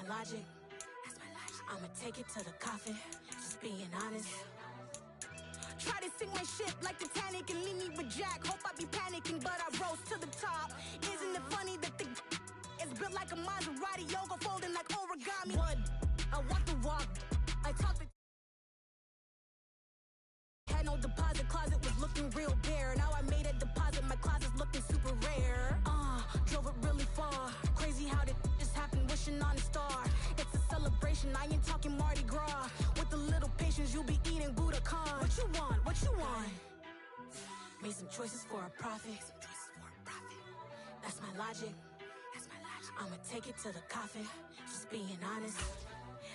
logic. I'ma take it to the coffin, just being honest. Try to sing my shit like Titanic and leave me with Jack. Hope I be panicking, but I rose to the top. Isn't it funny that the is built like a Maserati, yoga folding like origami? What? I walk the walk, I talk the had no deposit, closet was looking real bare. Now I made a deposit, my closet's looking super rare. Drove it really far. Crazy how did just happen, wishing on a star. It's a celebration, I ain't talking Mardi Gras. With a little patience, you'll be eating Budokan. What you want? What you want? Made some choices for a profit. That's my logic. I'ma take it to the coffin, just being honest.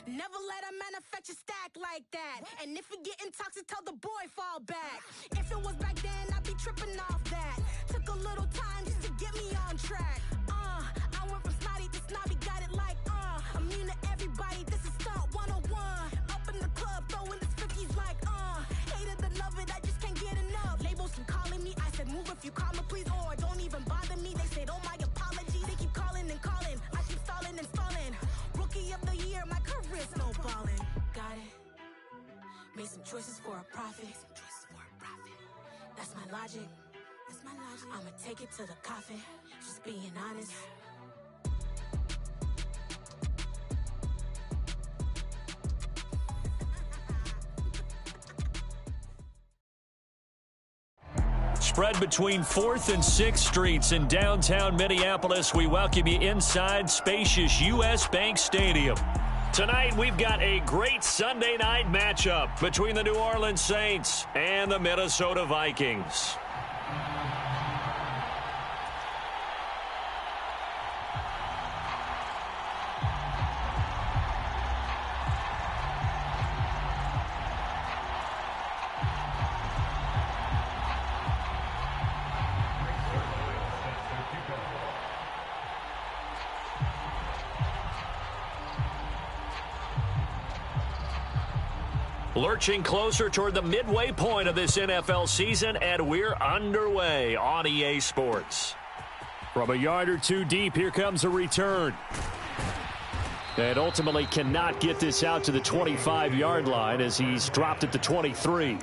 Never let a manufacture stack like that. And if it getting toxic, tell the boy fall back. If it was back then, I'd be tripping off that. Took a little time just to get me on track. I went from snotty to snobby, got it like, immune to everybody, this is stunt 101. Up in the club, throwing the cookies like, hate it or love it, I just can't get enough. Labels keep calling me, I said move if you call me please, or don't even bother me. They said, oh my apologies, they keep calling and calling. I keep stalling and stalling. Rookie of the year, my career snowballing. Got it. Made some choices for a profit. That's my logic. I'ma take it to the coffin, just being honest. Spread between 4th and 6th Streets in downtown Minneapolis. We welcome you inside spacious U.S. Bank Stadium. Tonight, we've got a great Sunday night matchup between the New Orleans Saints and the Minnesota Vikings. Lurching closer toward the midway point of this NFL season, and we're underway on EA Sports. From a yard or two deep, here comes a return. And ultimately cannot get this out to the 25-yard line as he's dropped at the 23.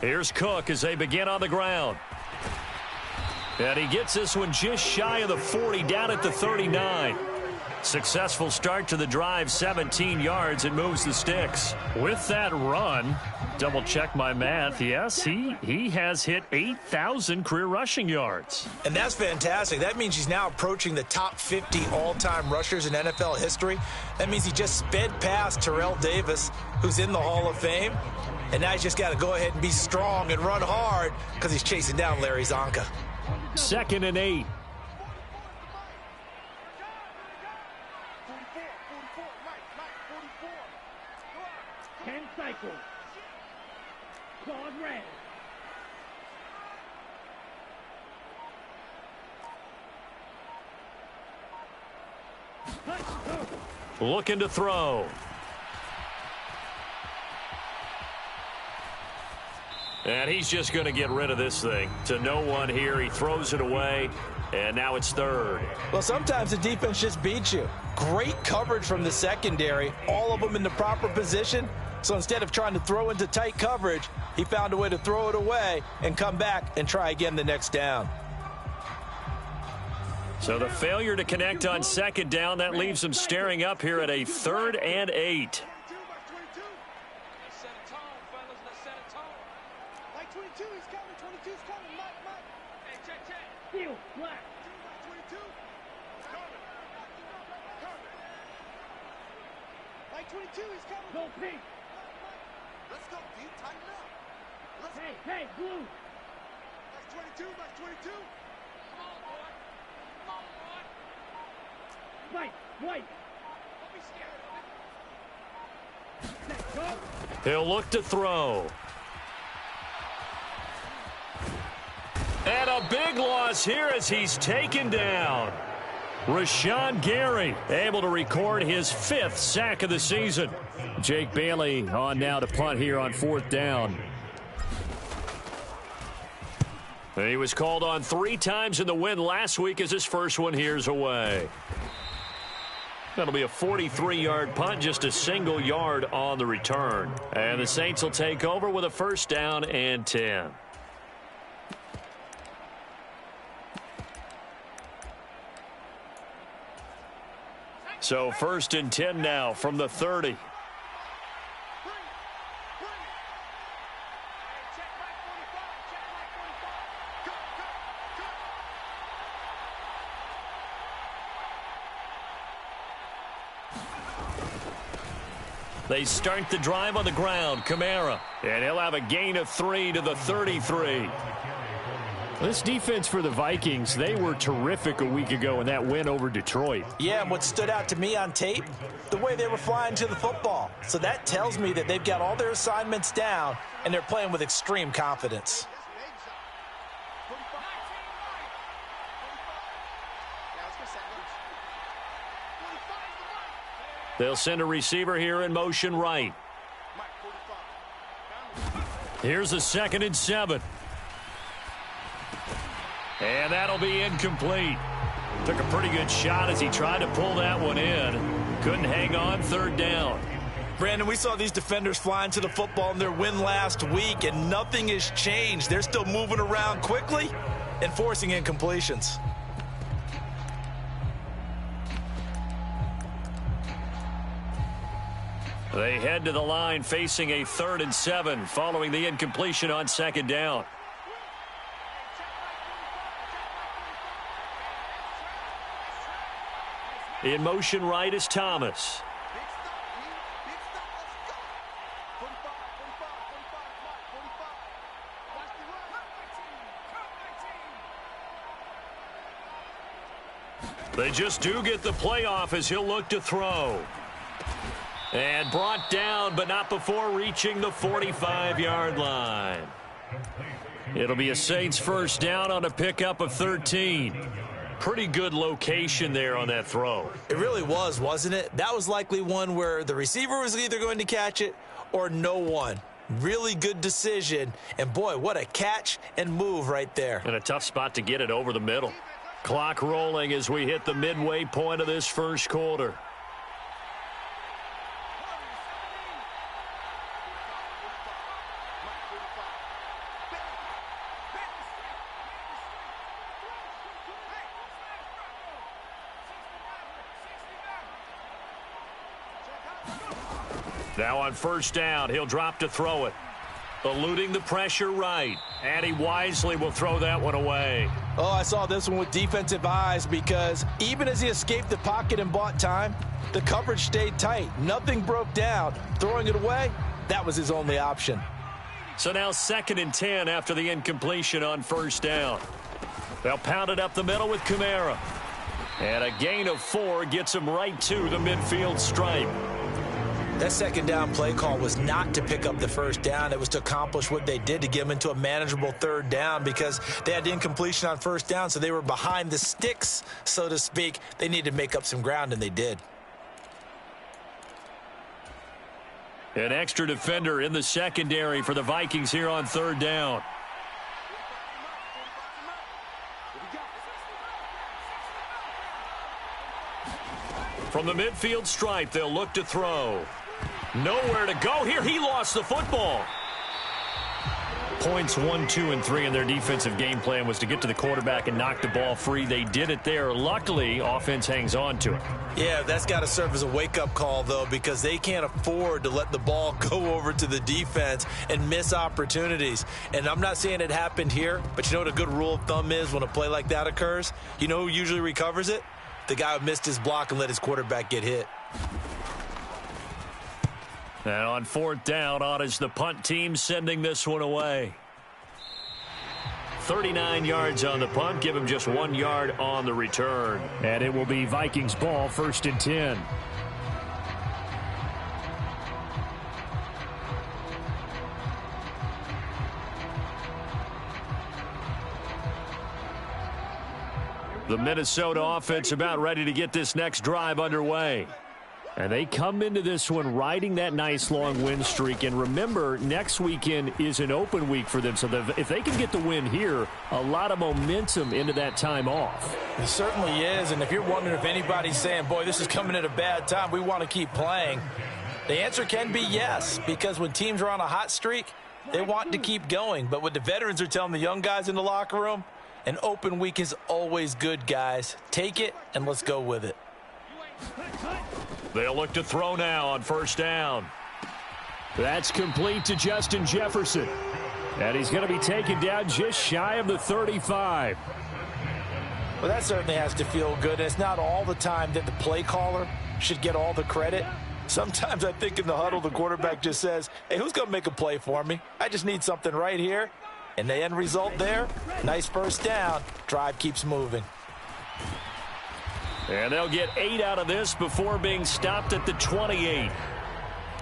Here's Cook as they begin on the ground. And he gets this one just shy of the 40, down at the 39. Successful start to the drive, 17 yards, and moves the sticks. With that run, double check my math, yes, he has hit 8,000 career rushing yards. And that's fantastic. That means he's now approaching the top 50 all-time rushers in NFL history. That means he just sped past Terrell Davis, who's in the Hall of Fame. And now he's just got to go ahead and be strong and run hard because he's chasing down Larry Zonka. 2nd and 8. Looking to throw. And he's just going to get rid of this thing. To no one here. He throws it away. And now it's 3rd. Well, sometimes the defense just beats you. Great coverage from the secondary. All of them in the proper position. So instead of trying to throw into tight coverage, he found a way to throw it away and come back and try again the next down. So the failure to connect on 2nd down, that leaves him staring up here at a 3rd and 8. Hey, blue. That's 22, that's 22. White. White. Go. He'll look to throw. And a big loss here as he's taken down. Rashawn Gary able to record his 5th sack of the season. Jake Bailey on now to punt here on 4th down. He was called on 3 times in the win last week as his first one here's away. That'll be a 43-yard punt, just a single yard on the return. And the Saints will take over with a 1st down and 10. So 1st and 10 now from the 30. They start the drive on the ground. Kamara. And he'll have a gain of 3 to the 33. This defense for the Vikings, they were terrific a week ago in that win over Detroit. Yeah, and what stood out to me on tape, the way they were flying to the football. So that tells me that they've got all their assignments down, and they're playing with extreme confidence. They'll send a receiver here in motion right. Here's a 2nd and 7. And that'll be incomplete. Took a pretty good shot as he tried to pull that one in. Couldn't hang on, 3rd down. Brandon, we saw these defenders flying to the football in their win last week, and nothing has changed. They're still moving around quickly and forcing incompletions. They head to the line facing a 3rd and 7 following the incompletion on 2nd down. In motion right is Thomas. They just do get the playoff as he'll look to throw. And brought down, but not before reaching the 45-yard line. It'll be a Saints 1st down on a pickup of 13. Pretty good location there on that throw. It really was, wasn't it? That was likely one where the receiver was either going to catch it or no one. Really good decision. And, boy, what a catch and move right there. And a tough spot to get it over the middle. Clock rolling as we hit the midway point of this 1st quarter. Now on 1st down, he'll drop to throw it. Eluding the pressure right. And he wisely will throw that one away. Oh, I saw this one with defensive eyes because even as he escaped the pocket and bought time, the coverage stayed tight. Nothing broke down. Throwing it away, that was his only option. So now 2nd and 10 after the incompletion on 1st down. They'll pound it up the middle with Kamara. And a gain of 4 gets him right to the midfield stripe. That 2nd down play call was not to pick up the 1st down. It was to accomplish what they did to get them into a manageable 3rd down because they had incompletion on 1st down, so they were behind the sticks, so to speak. They needed to make up some ground, and they did. An extra defender in the secondary for the Vikings here on 3rd down. From the midfield stripe, they'll look to throw. Nowhere to go here. He lost the football. Points 1, 2, and 3 in their defensive game plan was to get to the quarterback and knock the ball free. They did it there. Luckily, offense hangs on to it. Yeah, that's got to serve as a wake-up call, though, because they can't afford to let the ball go over to the defense and miss opportunities. And I'm not saying it happened here, but you know what a good rule of thumb is when a play like that occurs? You know who usually recovers it? The guy who missed his block and let his quarterback get hit. And on 4th down, on is the punt team sending this one away. 39 yards on the punt, give him just 1 yard on the return. And it will be Vikings ball, 1st and 10. The Minnesota offense about ready to get this next drive underway. And they come into this one riding that nice long win streak. And remember, next weekend is an open week for them. So if they can get the win here, a lot of momentum into that time off. It certainly is. And if you're wondering if anybody's saying, boy, this is coming at a bad time, we want to keep playing, the answer can be yes. Because when teams are on a hot streak, they want to keep going. But what the veterans are telling the young guys in the locker room, an open week is always good, guys. Take it and let's go with it. They'll look to throw now on 1st down. That's complete to Justin Jefferson. And he's going to be taken down just shy of the 35. Well, that certainly has to feel good. And it's not all the time that the play caller should get all the credit. Sometimes I think in the huddle, the quarterback just says, hey, who's going to make a play for me? I just need something right here. And the end result there, nice 1st down. Drive keeps moving. And they'll get 8 out of this before being stopped at the 28.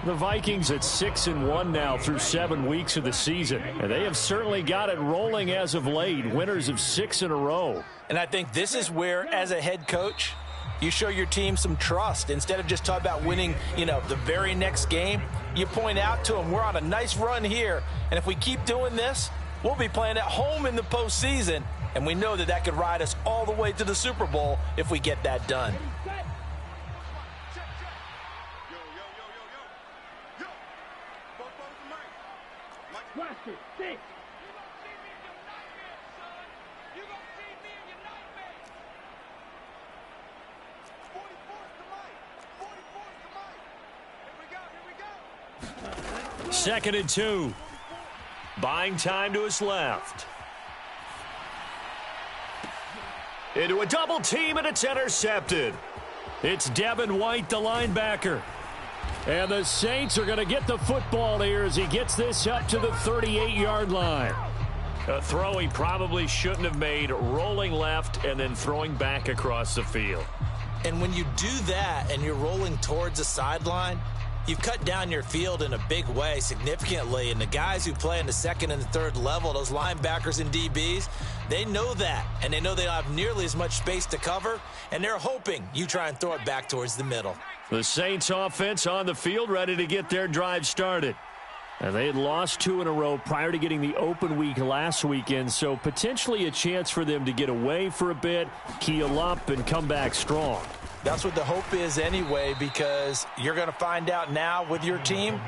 The Vikings at 6-1 now through 7 weeks of the season. And they have certainly got it rolling as of late. Winners of 6 in a row. And I think this is where, as a head coach, you show your team some trust. Instead of just talking about winning, the very next game, you point out to them, we're on a nice run here. And if we keep doing this, we'll be playing at home in the postseason. And we know that could ride us all the way to the Super Bowl if we get that done. Second and 2. Buying time to his left. Into a double team, and it's intercepted. It's Devin White, the linebacker. And the Saints are going to get the football here as he gets this up to the 38-yard line. A throw he probably shouldn't have made, rolling left and then throwing back across the field. And when you do that and you're rolling towards the sideline, you've cut down your field in a big way, significantly. And the guys who play in the 2nd and the 3rd level, those linebackers and DBs, they know that. And they know they don't have nearly as much space to cover. And they're hoping you try and throw it back towards the middle. The Saints offense on the field, ready to get their drive started. And they had lost 2 in a row prior to getting the open week last weekend. So potentially a chance for them to get away for a bit, keel up, and come back strong. That's what the hope is anyway, because you're going to find out now with your team,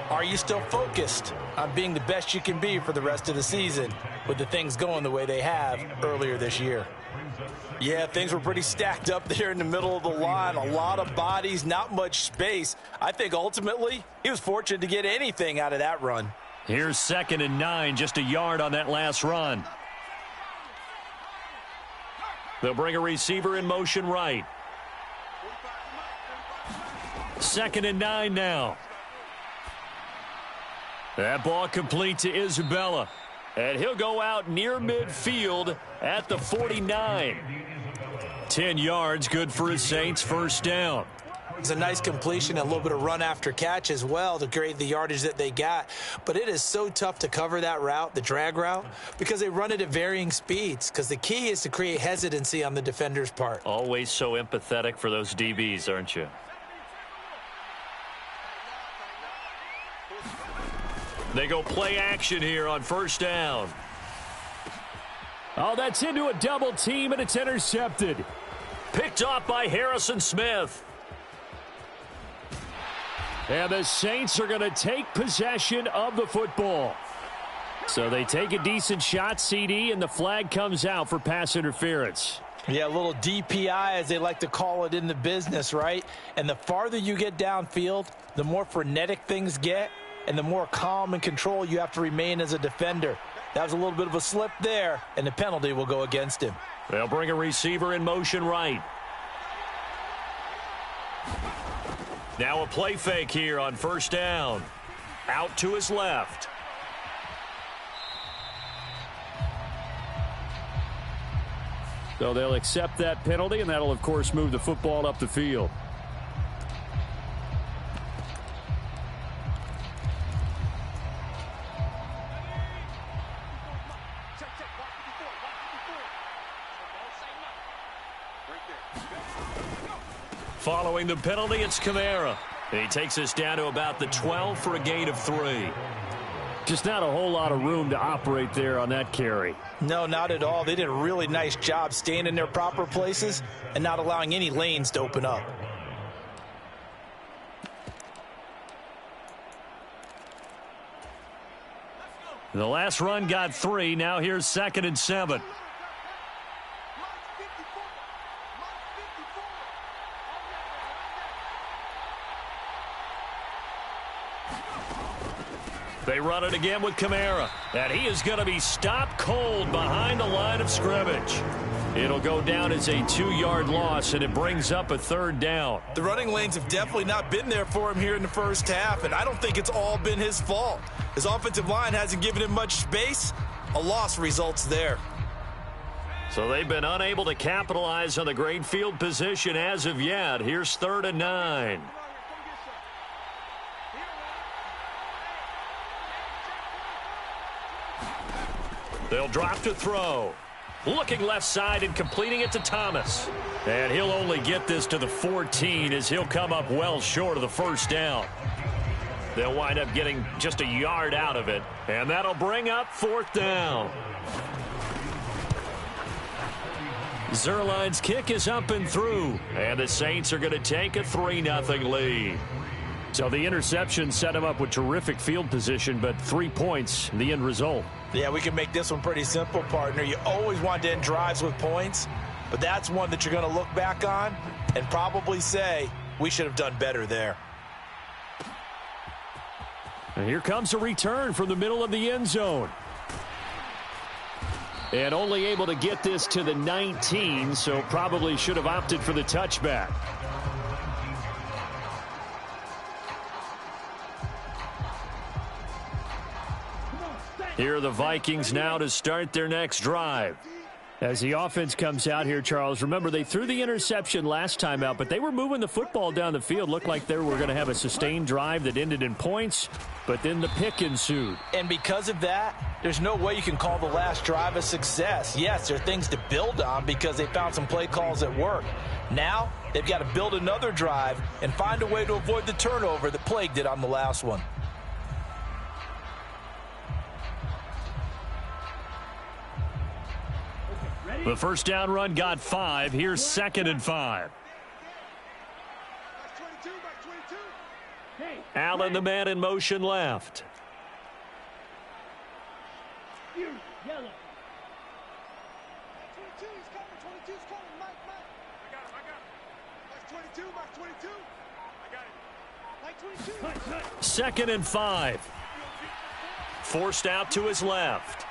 are you still focused on being the best you can be for the rest of the season with the things going the way they have earlier this year? Yeah, things were pretty stacked up there in the middle of the line. A lot of bodies, not much space. I think ultimately he was fortunate to get anything out of that run. Here's 2nd and 9, just a yard on that last run. They'll bring a receiver in motion right. 2nd and 9 now. That ball complete to Isabella. And he'll go out near midfield at the 49. 10 yards, good for his Saints, 1st down. It's a nice completion, a little bit of run after catch as well to create the yardage that they got. But it is so tough to cover that route, the drag route, because they run it at varying speeds. Because the key is to create hesitancy on the defender's part. Always so empathetic for those DBs, aren't you? They go play action here on 1st down. Oh, that's into a double team, and it's intercepted. Picked off by Harrison Smith. And the Saints are going to take possession of the football. So they take a decent shot, CD, and the flag comes out for pass interference. Yeah, a little DPI, as they like to call it in the business, right? And the farther you get downfield, the more frenetic things get, and the more calm and control you have to remain as a defender. That was a little bit of a slip there, and the penalty will go against him. They'll bring a receiver in motion right. Now a play fake here on 1st down. Out to his left. So they'll accept that penalty, and that'll, of course, move the football up the field. Following the penalty, it's Kamara. He takes us down to about the 12 for a gain of 3. Just not a whole lot of room to operate there on that carry. No, not at all. They did a really nice job staying in their proper places and not allowing any lanes to open up. The last run got 3. Now here's 2nd and 7. They run it again with Kamara. And he is going to be stopped cold behind the line of scrimmage. It'll go down as a 2-yard loss, and it brings up a 3rd down. The running lanes have definitely not been there for him here in the first half, and I don't think it's all been his fault. His offensive line hasn't given him much space. A loss results there. So they've been unable to capitalize on the great field position as of yet. Here's 3rd and 9. They'll drop to throw. Looking left side and completing it to Thomas. And he'll only get this to the 14 as he'll come up well short of the 1st down. They'll wind up getting just a yard out of it. And that'll bring up 4th down. Zerline's kick is up and through. And the Saints are going to take a 3-0 lead. So the interception set him up with terrific field position, but 3 points, the end result. Yeah, we can make this one pretty simple, partner. You always want to end drives with points, but that's one that you're going to look back on and probably say, we should have done better there. And here comes a return from the middle of the end zone. And only able to get this to the 19, so probably should have opted for the touchback. Here are the Vikings now to start their next drive. As the offense comes out here, Charles, remember they threw the interception last time out, but they were moving the football down the field. Looked like they were going to have a sustained drive that ended in points, but then the pick ensued. And because of that, there's no way you can call the last drive a success. Yes, there are things to build on because they found some play calls that work. Now, they've got to build another drive and find a way to avoid the turnover that plagued it on the last one. The 1st down run got 5. Here's 2nd and 5. Allen, the man in motion left. Yellow. Second and 5. Forced out to his left.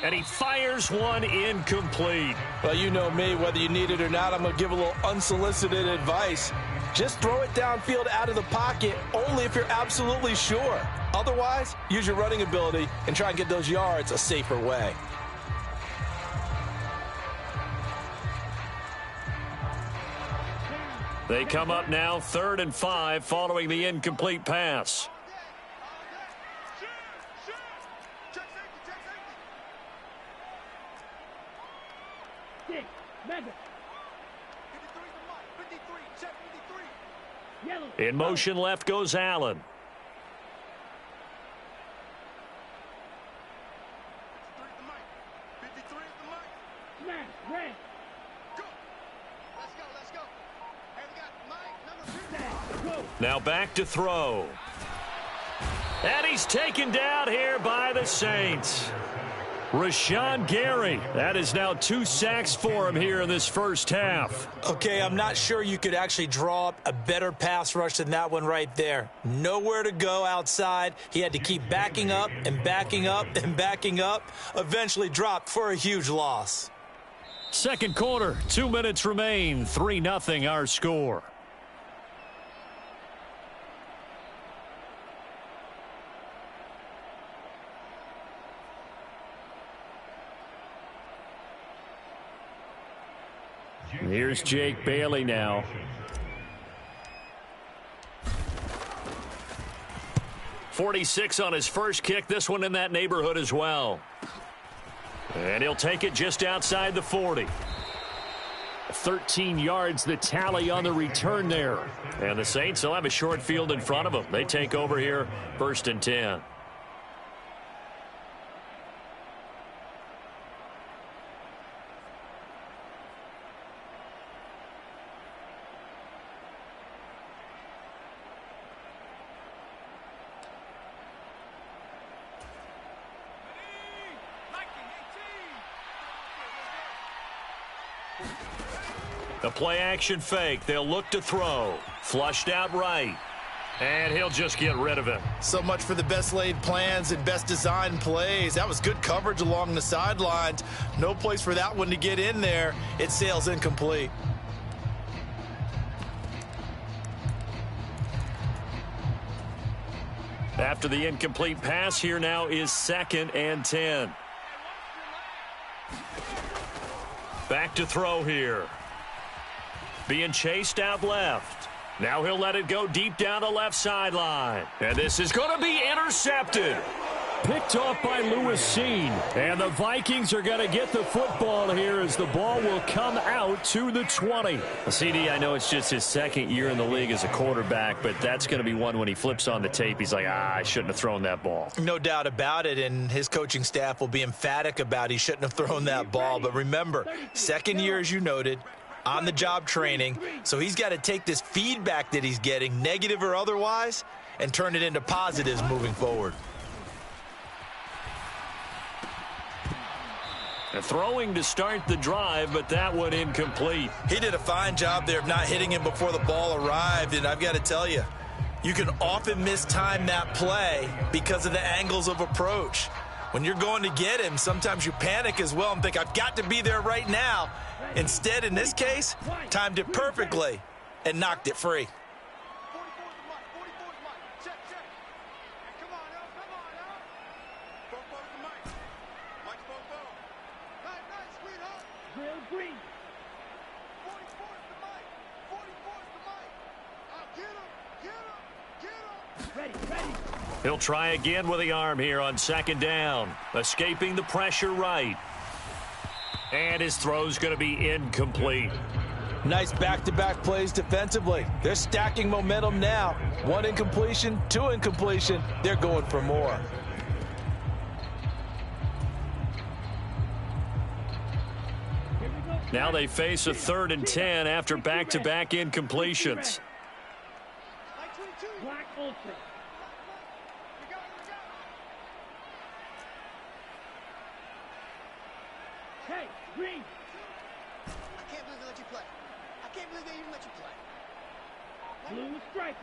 And he fires one incomplete. Well, you know me, whether you need it or not, I'm going to give a little unsolicited advice. Just throw it downfield out of the pocket only if you're absolutely sure. Otherwise, use your running ability and try and get those yards a safer way. They come up now 3rd and 5 following the incomplete pass. In motion left goes Allen. Now back to throw. And he's taken down here by the Saints. Rashawn Gary, that is now 2 sacks for him here in this first half. Okay, I'm not sure you could actually draw up a better pass rush than that one right there. Nowhere to go outside. He had to keep backing up and backing up and backing up. Eventually dropped for a huge loss. Second quarter, 2 minutes remain. 3-0 our score. Here's Jake Bailey now. .46 on his first kick. This one in that neighborhood as well. And he'll take it just outside the 40. 13 yards, the tally on the return there. And the Saints will have a short field in front of them. They take over here, 1st and 10. The play-action fake. They'll look to throw. Flushed out right. And he'll just get rid of it. So much for the best laid plans and best designed plays. That was good coverage along the sidelines. No place for that one to get in there. It sails incomplete. After the incomplete pass, here now is 2nd and 10. Back to throw here. Being chased out left. Now he'll let it go deep down the left sideline. And this is going to be intercepted. Picked off by Lewis Seen. And the Vikings are going to get the football here as the ball will come out to the 20. CD, I know it's just his 2nd year in the league as a quarterback, but that's going to be one when he flips on the tape. He's like, I shouldn't have thrown that ball. No doubt about it, and his coaching staff will be emphatic about he shouldn't have thrown that ball. But remember, 2nd year, as you noted, on-the-job training, so he's got to take this feedback that he's getting, negative or otherwise, and turn it into positives moving forward. Throwing to start the drive, but that one incomplete. He did a fine job there of not hitting him before the ball arrived, and I've got to tell you, you can often mistime that play because of the angles of approach. When you're going to get him, sometimes you panic as well and think, I've got to be there right now. Instead, in this case, timed it perfectly and knocked it free. He'll try again with the arm here on 2nd down. Escaping the pressure right. And his throw's going to be incomplete. Nice back-to-back plays defensively. They're stacking momentum now. 1 incompletion, 2 incompletion. They're going for more. Now they face a 3rd and 10 after back-to-back incompletions. Black Ultra. Hey, Green. I can't believe they let you play. I can't believe they even let you play. Blue striker.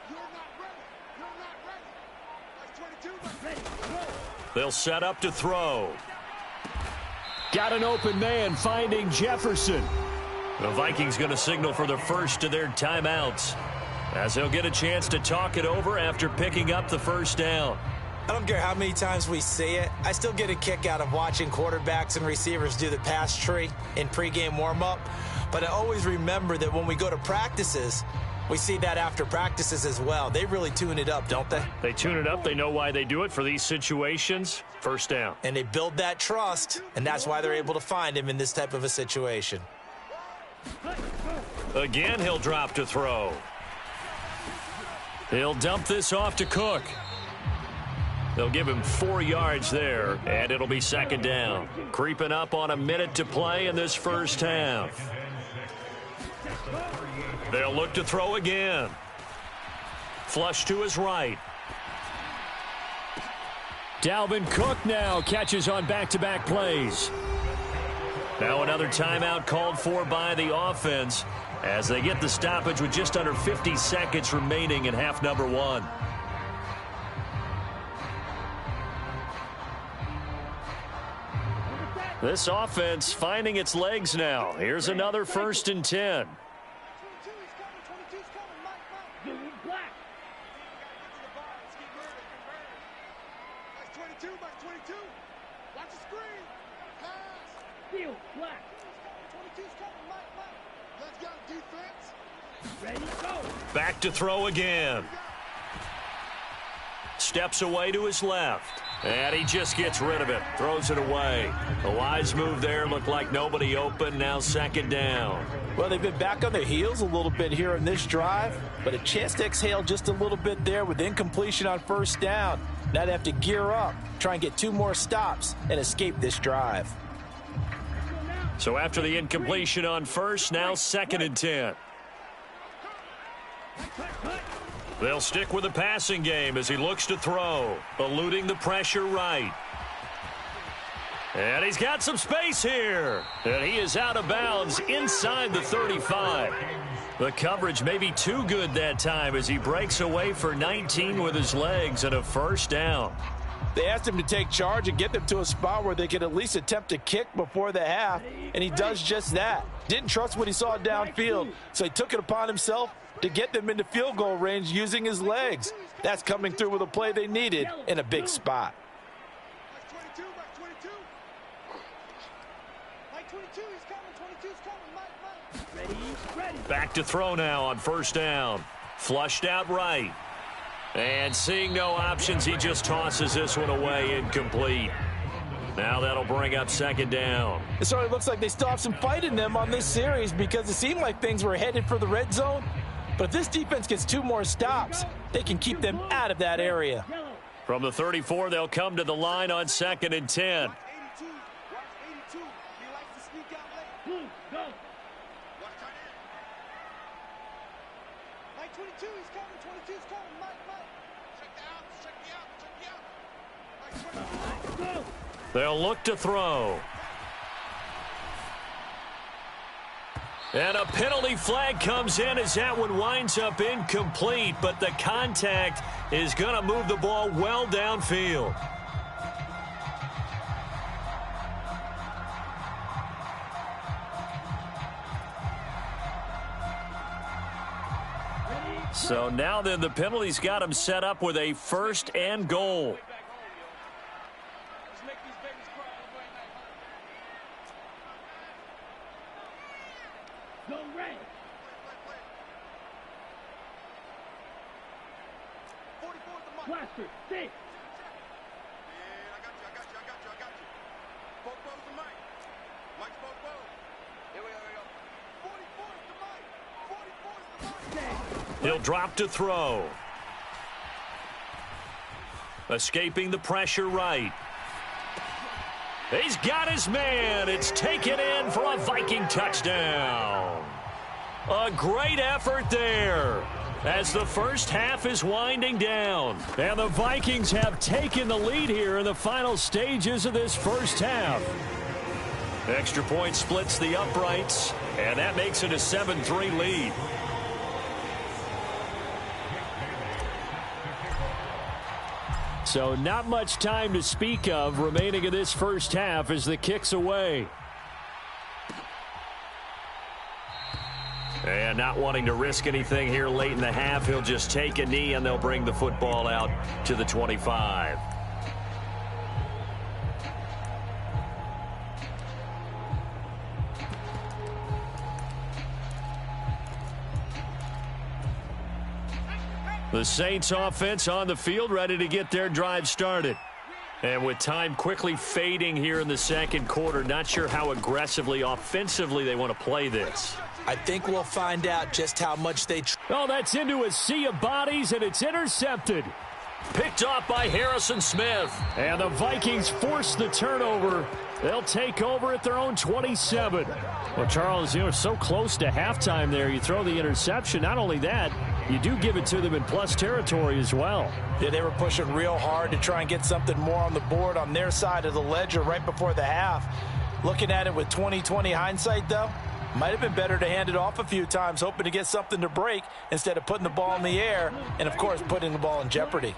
You're not ready. You're not ready. That's 22. Ready, go. They'll set up to throw. Got an open man, finding Jefferson. The Vikings going to signal for the first of their timeouts, as they'll get a chance to talk it over after picking up the 1st down. I don't care how many times we see it. I still get a kick out of watching quarterbacks and receivers do the pass tree in pregame warm-up. But I always remember that when we go to practices, we see that after practices as well. They really tune it up, don't they? They tune it up. They know why they do it for these situations. 1st down. And they build that trust, and that's why they're able to find him in this type of a situation. Again, he'll drop to throw. He'll dump this off to Cook. They'll give him 4 yards there, and it'll be 2nd down. Creeping up on a minute to play in this 1st half. They'll look to throw again. Flush to his right. Dalvin Cook now catches on back-to-back plays. Now another timeout called for by the offense as they get the stoppage with just under 50 seconds remaining in half number 1. This offense finding its legs now. Here's another 1st and 10. 22's coming. Mike. Blue black. That's 22. Watch the screen. Pass. Steel black. Let's go, defense. Ready, go. Back to throw again. Steps away to his left. And he just gets rid of it. Throws it away. A wise move there. Looked like nobody open. Now second down. Well, they've been back on their heels a little bit here in this drive, but a chance to exhale just a little bit there with incompletion on first down. Now they have to gear up, try and get 2 more stops, and escape this drive. So after the incompletion on first, now second and 10. They'll stick with the passing game as he looks to throw, eluding the pressure right. And he's got some space here. And he is out of bounds inside the 35. The coverage may be too good that time as he breaks away for 19 with his legs and a first down. They asked him to take charge and get them to a spot where they could at least attempt to kick before the half, and he does just that. Didn't trust what he saw downfield, so he took it upon himself to get them into field goal range using his legs. That's coming through with a play they needed in a big spot. Back to throw now on first down. Flushed out right. And seeing no options, he just tosses this one away, incomplete. Now that'll bring up second down. It certainly looks like they still have some fight in them on this series because it seemed like things were headed for the red zone. But if this defense gets 2 more stops, they can keep them out of that area. From the 34, they'll come to the line on second and 10. They'll look to throw. And a penalty flag comes in as that one winds up incomplete, but the contact is going to move the ball well downfield. So now then the penalty's got him set up with a first and goal. He'll drop to throw. Escaping the pressure right. He's got his man. It's taken in for a Viking touchdown. A great effort there as the first half is winding down. And the Vikings have taken the lead here in the final stages of this first half. Extra point splits the uprights, and that makes it a 7-3 lead. So not much time to speak of remaining in this first half as the kick's away. And not wanting to risk anything here late in the half, he'll just take a knee and they'll bring the football out to the 25. The Saints offense on the field, ready to get their drive started. And with time quickly fading here in the second quarter, not sure how aggressively, offensively they want to play this. I think we'll find out just how much they Oh, that's into a sea of bodies, and it's intercepted. Picked off by Harrison Smith. And the Vikings force the turnover. They'll take over at their own 27. Well, Charles, you know, so close to halftime there. You throw the interception. Not only that, you do give it to them in plus territory as well. Yeah, they were pushing real hard to try and get something more on the board on their side of the ledger right before the half. Looking at it with 20/20 hindsight, though, might have been better to hand it off a few times, hoping to get something to break instead of putting the ball in the air and, of course, putting the ball in jeopardy.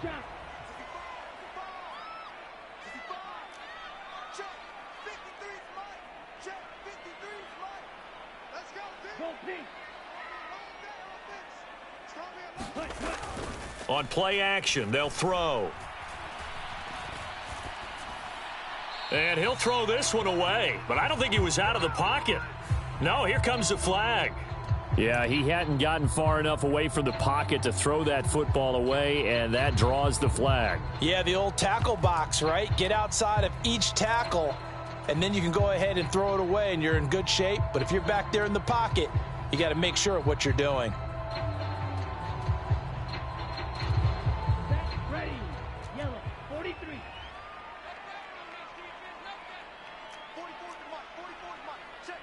On play action, they'll throw. And he'll throw this one away, but I don't think he was out of the pocket. No, here comes the flag. Yeah, he hadn't gotten far enough away from the pocket to throw that football away, and that draws the flag. Yeah, the old tackle box, right? Get outside of each tackle, and then you can go ahead and throw it away, and you're in good shape. But if you're back there in the pocket, you got to make sure of what you're doing. Set, ready. Yellow, 43. 44 to Mike. 44 to Mike. Check.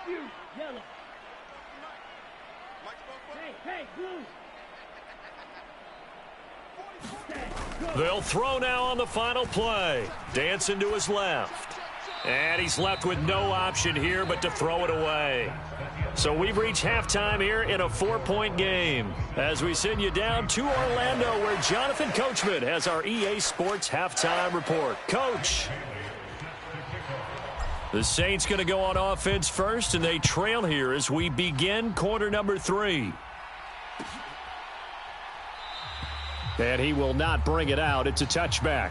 You, yellow. Mike's both Hey, blue. Set, go. They'll throw now on the final play. Dancing to his left. And he's left with no option here but to throw it away. So we've reached halftime here in a 4-point game. As we send you down to Orlando, where Jonathan Coachman has our EA Sports halftime report. Coach. The Saints going to go on offense first, and they trail here as we begin quarter number 3. And he will not bring it out. It's a touchback.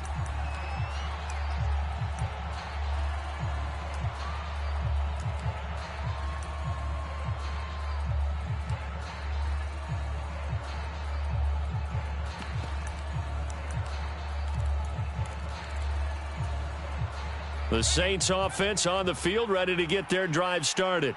The Saints offense on the field, ready to get their drive started.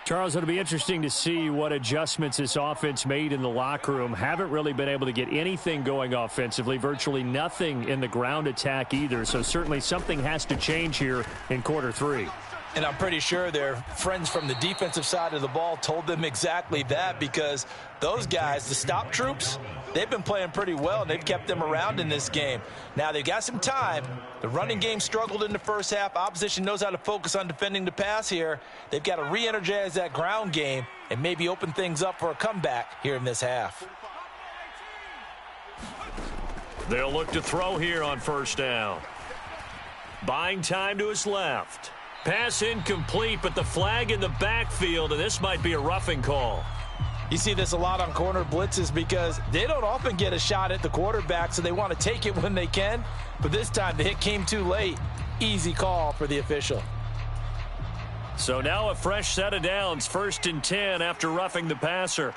Charles, it'll be interesting to see what adjustments this offense made in the locker room. Haven't really been able to get anything going offensively, virtually nothing in the ground attack either. So certainly something has to change here in quarter 3. And I'm pretty sure their friends from the defensive side of the ball told them exactly that, because those guys, the stop troops, they've been playing pretty well, and they've kept them around in this game. Now, they've got some time. The running game struggled in the first half. Opposition knows how to focus on defending the pass here. They've got to re-energize that ground game and maybe open things up for a comeback here in this half. They'll look to throw here on first down. Buying time to his left. Pass incomplete, but the flag in the backfield, and this might be a roughing call. You see this a lot on corner blitzes because they don't often get a shot at the quarterback, so they want to take it when they can. But this time, the hit came too late. Easy call for the official. So now a fresh set of downs, 1st and 10 after roughing the passer.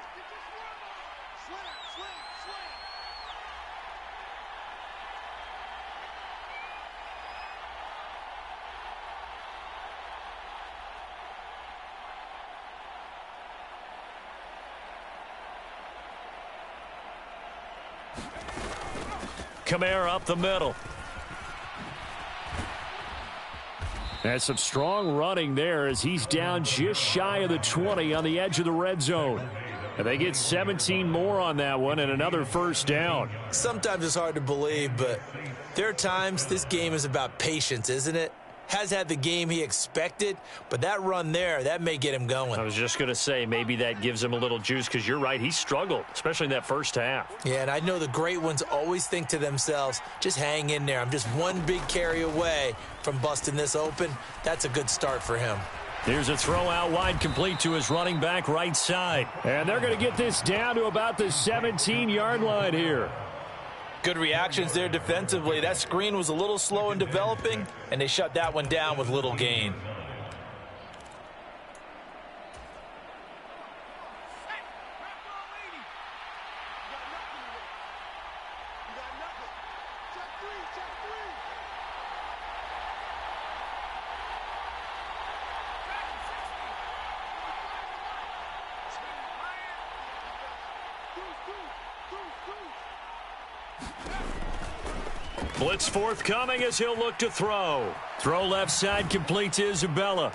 Kamara up the middle. That's some strong running there as he's down just shy of the 20 on the edge of the red zone. And they get 17 more on that one and another first down. Sometimes it's hard to believe, but there are times this game is about patience, isn't it? Has had the game he expected, but that run there, that may get him going. I was just going to say maybe that gives him a little juice because you're right, he struggled, especially in that first half. Yeah, and I know the great ones always think to themselves, just hang in there. I'm just one big carry away from busting this open. That's a good start for him. Here's a throw out wide, complete to his running back right side. And they're going to get this down to about the 17-yard line here. Good reactions there defensively. That screen was a little slow in developing, and they shut that one down with little gain. Blitz forthcoming as he'll look to throw. Throw left side, complete to Isabella.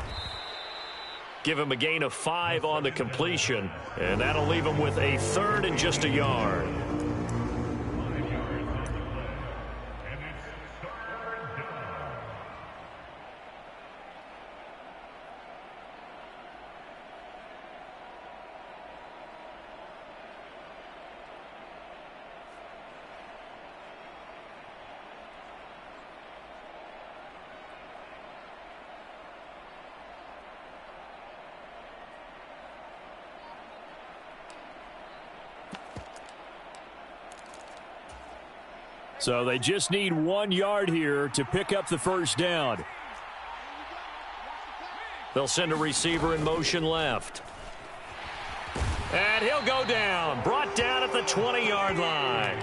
Give him a gain of 5 on the completion, and that'll leave him with a 3rd and just a yard. So they just need 1 yard here to pick up the first down. They'll send a receiver in motion left. And he'll go down. Brought down at the 20-yard line.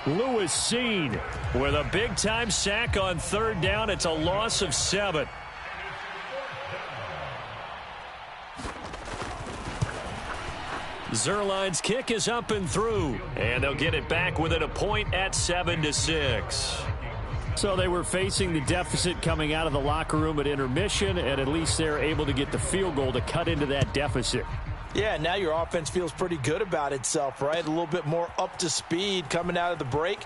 Lewis seen With a big-time sack on third down, it's a loss of 7. Zerline's kick is up and through, and they'll get it back within a point at 7-6. So they were facing the deficit coming out of the locker room at intermission, and at least they're able to get the field goal to cut into that deficit. Yeah, now your offense feels pretty good about itself, right? A little bit more up to speed coming out of the break.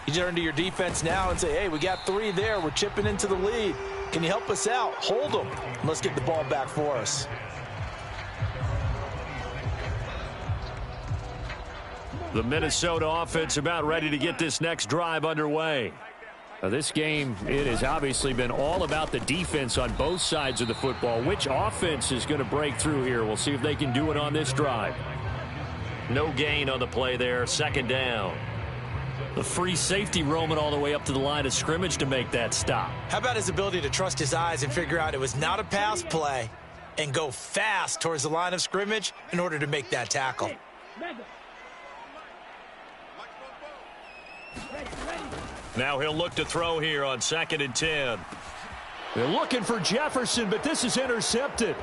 You turn to your defense now and say, hey, we got 3 there. We're chipping into the lead. Can you help us out? Hold them. Let's get the ball back for us. The Minnesota offense about ready to get this next drive underway. Now this game, it has obviously been all about the defense on both sides of the football. Which offense is going to break through here? We'll see if they can do it on this drive. No gain on the play there. 2nd down. The free safety roaming all the way up to the line of scrimmage to make that stop. How about his ability to trust his eyes and figure out it was not a pass play and go fast towards the line of scrimmage in order to make that tackle? Now he'll look to throw here on 2nd and 10. They're looking for Jefferson, but this is intercepted.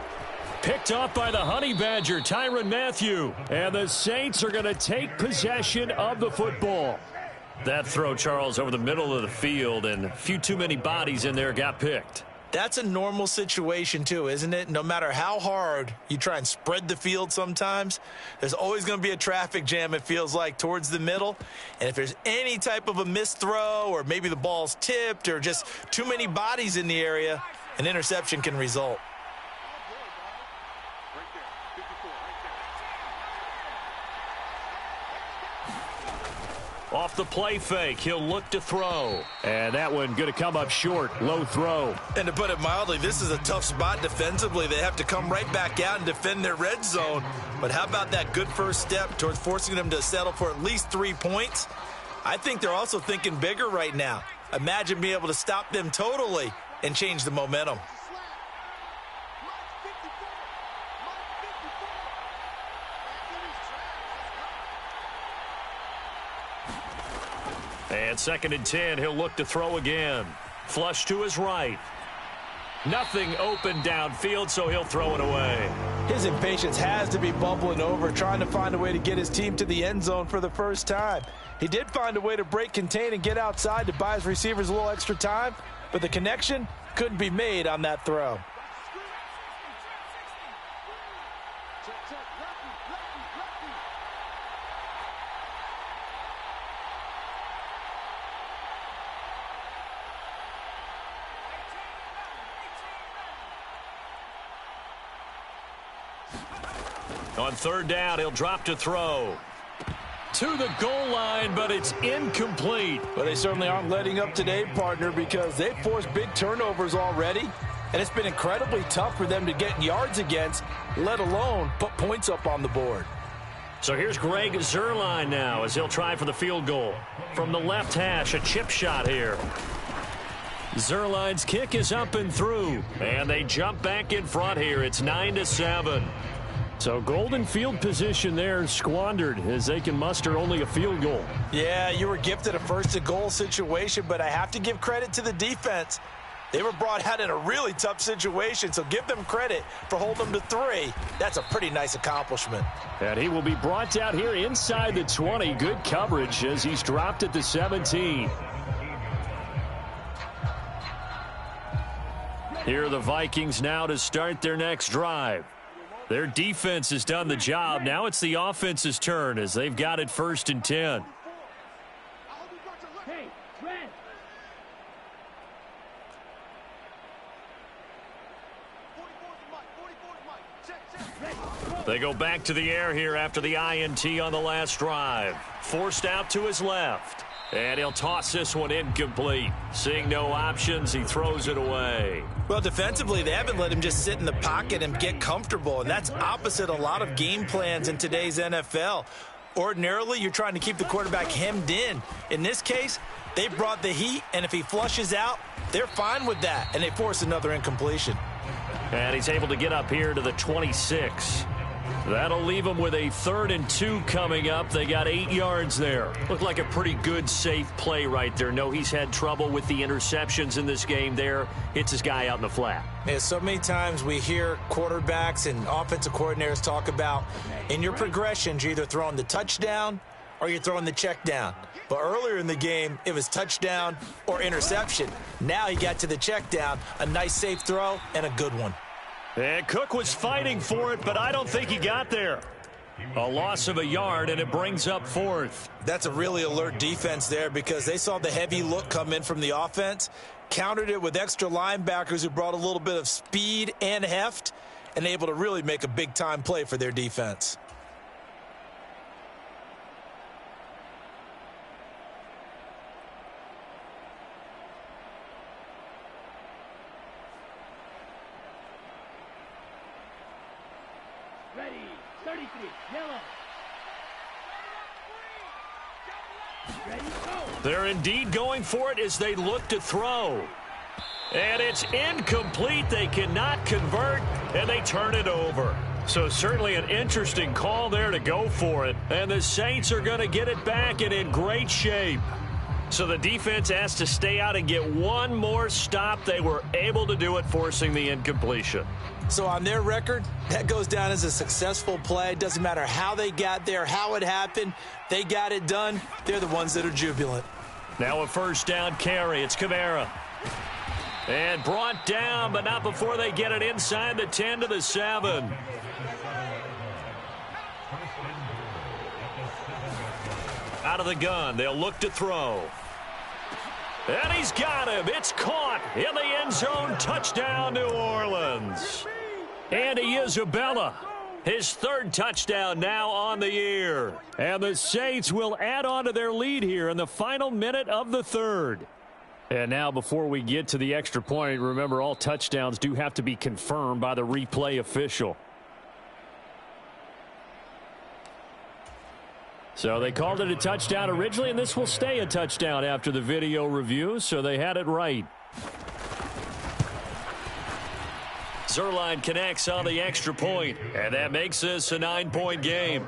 Picked off by the Honey Badger, Tyrann Mathieu. And the Saints are going to take possession of the football. That throw, Charles, over the middle of the field, and a few too many bodies in there got picked. That's a normal situation, too, isn't it? No matter how hard you try and spread the field sometimes, there's always going to be a traffic jam, it feels like, towards the middle. And if there's any type of a missed throw or maybe the ball's tipped or just too many bodies in the area, an interception can result. Off the play fake, he'll look to throw. And that one going to come up short. Low throw. And to put it mildly, this is a tough spot defensively. They have to come right back out and defend their red zone. But how about that good first step towards forcing them to settle for at least 3 points? I think they're also thinking bigger right now. Imagine being able to stop them totally and change the momentum. And 2nd and 10, he'll look to throw again. Flush to his right. Nothing open downfield, so he'll throw it away. His impatience has to be bubbling over, trying to find a way to get his team to the end zone for the first time. He did find a way to break contain and get outside to buy his receivers a little extra time, but the connection couldn't be made on that throw. On 3rd down, he'll drop to throw. To the goal line, but it's incomplete. But they certainly aren't letting up today, partner, because they've forced big turnovers already. And it's been incredibly tough for them to get yards against, let alone put points up on the board. So here's Greg Zuerlein now as he'll try for the field goal. From the left hash, a chip shot here. Zuerlein's kick is up and through. And they jump back in front here. It's 9-7. So golden field position there squandered as they can muster only a field goal. Yeah, you were gifted a first-and-goal situation, but I have to give credit to the defense. They were brought out in a really tough situation, so give them credit for holding them to 3. That's a pretty nice accomplishment. And he will be brought down here inside the 20. Good coverage as he's dropped at the 17. Here are the Vikings now to start their next drive. Their defense has done the job. Now it's the offense's turn as they've got it 1st and 10. They go back to the air here after the INT on the last drive. Forced out to his left. And he'll toss this one incomplete. Seeing no options, he throws it away. Well, defensively, they haven't let him just sit in the pocket and get comfortable, and that's opposite a lot of game plans in today's NFL. Ordinarily, you're trying to keep the quarterback hemmed in. In this case, they brought the heat, and if he flushes out, they're fine with that, and they force another incompletion. And he's able to get up here to the 26. That'll leave them with a 3rd and 2 coming up. They got 8 yards there. Looked like a pretty good, safe play right there. No, he's had trouble with the interceptions in this game there. Hits his guy out in the flat. Yeah, so many times we hear quarterbacks and offensive coordinators talk about in your progressions, you're either throwing the touchdown or you're throwing the check down. But earlier in the game, it was touchdown or interception. Now he got to the check down, a nice safe throw, and a good one. And Cook was fighting for it, but I don't think he got there. A loss of a yard, and it brings up 4th. That's a really alert defense there because they saw the heavy look come in from the offense, countered it with extra linebackers who brought a little bit of speed and heft, and able to really make a big-time play for their defense. Ready. 33. Yellow. Ready, go. They're indeed going for it as they look to throw. And it's incomplete. They cannot convert, and they turn it over. So certainly an interesting call there to go for it. And the Saints are going to get it back and in great shape. So the defense has to stay out and get one more stop. They were able to do it, forcing the incompletion. So on their record, that goes down as a successful play. It doesn't matter how they got there, how it happened. They got it done. They're the ones that are jubilant. Now a 1st down carry. It's Kamara. And brought down, but not before they get it inside the 10 to the 7. Out of the gun. They'll look to throw. And he's got him. It's caught in the end zone. Touchdown, New Orleans. Andy Isabella, his 3rd touchdown now on the year. And the Saints will add on to their lead here in the final minute of the 3rd. And now before we get to the extra point, remember all touchdowns do have to be confirmed by the replay official. So they called it a touchdown originally, and this will stay a touchdown after the video review, so they had it right. Zuerlein connects on the extra point, and that makes this a 9-point game.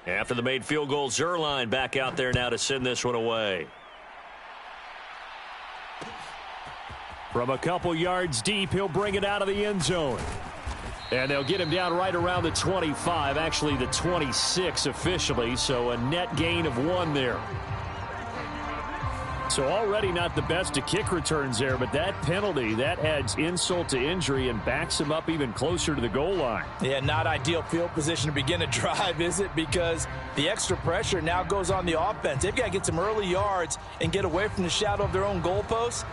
After the made field goal, Zuerlein back out there now to send this one away. From a couple yards deep, he'll bring it out of the end zone. And they'll get him down right around the 25, actually the 26 officially, so a net gain of 1 there. So already not the best of kick returns there, but that penalty, that adds insult to injury and backs him up even closer to the goal line. Yeah, not ideal field position to begin a drive, is it? Because the extra pressure now goes on the offense. They've got to get some early yards and get away from the shadow of their own goalposts.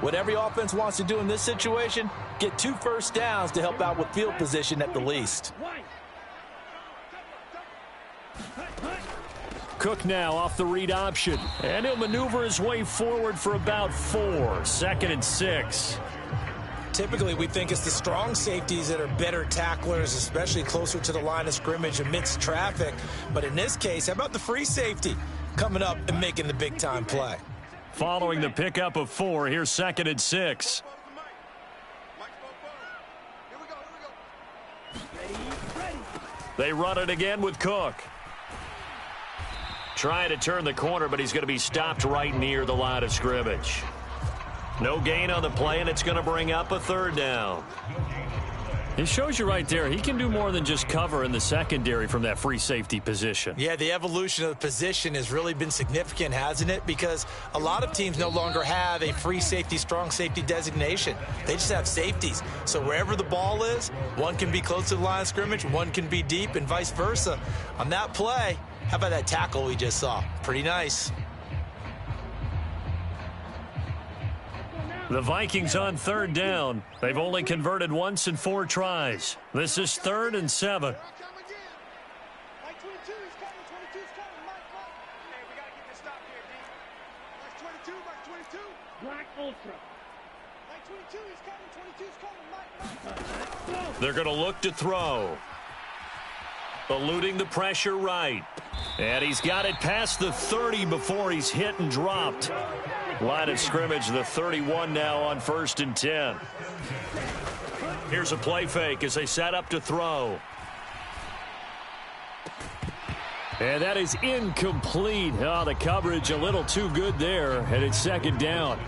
What every offense wants to do in this situation, get 2 first downs to help out with field position at the least. Cook now off the read option, and he'll maneuver his way forward for about 4. 2nd and 6. Typically, we think it's the strong safeties that are better tacklers, especially closer to the line of scrimmage amidst traffic. But in this case, how about the free safety coming up and making the big-time play? Following the pickup of 4, here's 2nd and 6. They run it again with Cook. Trying to turn the corner, but he's going to be stopped right near the line of scrimmage. No gain on the play, and it's going to bring up a 3rd down. It shows you right there, he can do more than just cover in the secondary from that free safety position. Yeah, the evolution of the position has really been significant, hasn't it? Because a lot of teams no longer have a free safety, strong safety designation. They just have safeties. So wherever the ball is, one can be close to the line of scrimmage, one can be deep, and vice versa. On that play, how about that tackle we just saw? Pretty nice. The Vikings on 3rd down. They've only converted once in 4 tries. This is 3rd and 7. They're going to look to throw. Eluding the pressure right. And he's got it past the 30 before he's hit and dropped. Line of scrimmage, the 31 now on 1st and 10. Here's a play fake as they set up to throw. And that is incomplete. Oh, the coverage a little too good there, and it's 2nd down.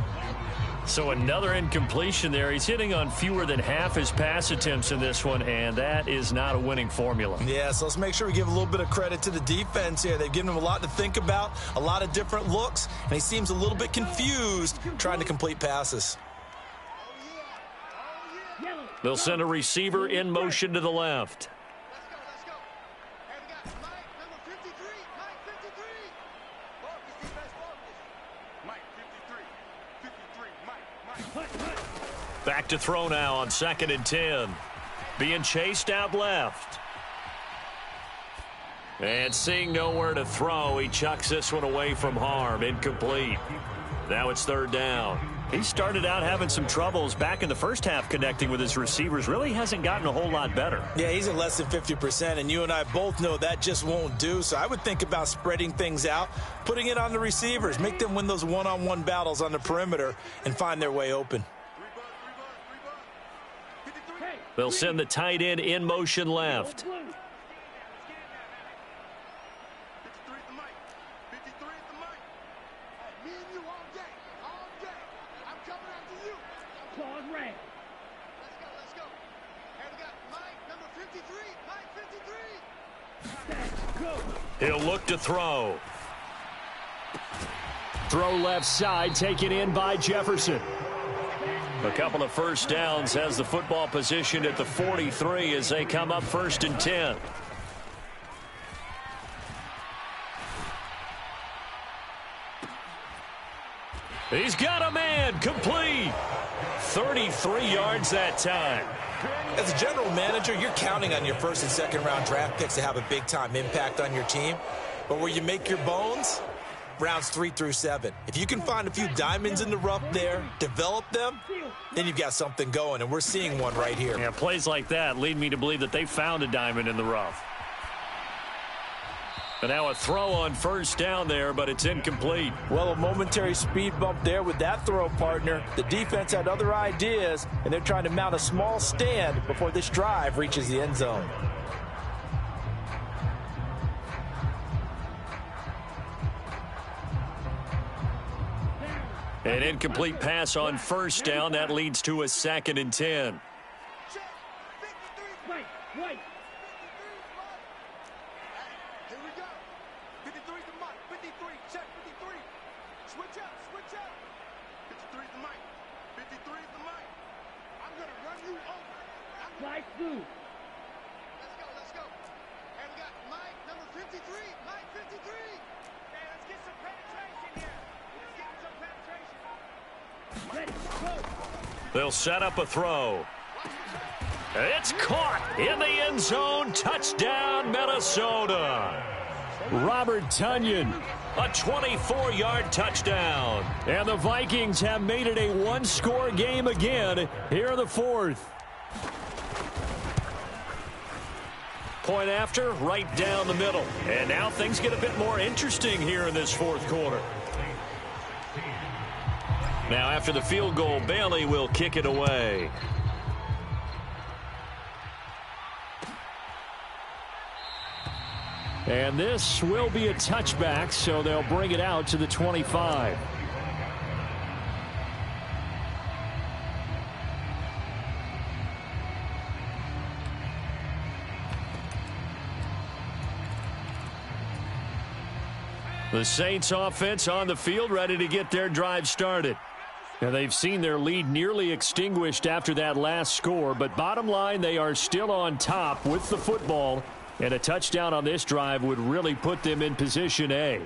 So another incompletion there. He's hitting on fewer than half his pass attempts in this one, and that is not a winning formula. Yeah, so let's make sure we give a little bit of credit to the defense here. They've given him a lot to think about, a lot of different looks, and he seems a little bit confused trying to complete passes. They'll send a receiver in motion to the left. Let's go. Hey, we got Mike, number 53. Mike, 53. Focus, defense, focus. Mike, 53. 53, Mike. Back to throw now on 2nd and 10. Being chased out left. And seeing nowhere to throw, he chucks this one away from harm. Incomplete. Now it's 3rd down. He started out having some troubles back in the first half connecting with his receivers. Really hasn't gotten a whole lot better. Yeah, he's at less than 50%, and you and I both know that just won't do. So I would think about spreading things out, putting it on the receivers, make them win those one-on-one battles on the perimeter, and find their way open. They'll send the tight end in motion left. 53 at the mic. 53 at the mic. Hey, me and you all day. All day. I'm coming after you. Claws red. Let's go. Hey, we got Mike, number 53. Mike, 53. Set, go. He'll look to throw. Throw left side, taken in by Jefferson. A couple of first downs, has the football positioned at the 43 as they come up 1st and 10. He's got a man, complete. 33 yards that time. As a general manager, you're counting on your 1st and 2nd round draft picks to have a big-time impact on your team. But where you make your bones, rounds 3 through 7. If you can find a few diamonds in the rough there, develop them, then you've got something going, and we're seeing one right here. Yeah, plays like that lead me to believe that they found a diamond in the rough. And now a throw on 1st down there, but it's incomplete. Well, a momentary speed bump there with that throw, partner. The defense had other ideas, and they're trying to mount a small stand before this drive reaches the end zone. An incomplete pass on 1st down. That leads to a 2nd and 10. Check. 53. White, white. 53. Here we go. 53 to Mike. 53. Check 53. Switch up. 53 at the mic. 53 at the mic. I'm going to run you over. Fly through. Let's go. Hey, we got Mike, number 53. Mike, 53. Hey, let's get some penetration here. Let's get some penetration. Ready, go. They'll set up a throw. It's caught in the end zone. Touchdown, Minnesota. Robert Tonyan. A 24-yard touchdown. And the Vikings have made it a one-score game again here in the 4th. Point after, right down the middle. And now things get a bit more interesting here in this 4th quarter. Now after the field goal, Bailey will kick it away. And this will be a touchback, so they'll bring it out to the 25. The Saints offense on the field, ready to get their drive started. Now they've seen their lead nearly extinguished after that last score, but bottom line, they are still on top with the football, and a touchdown on this drive would really put them in position A.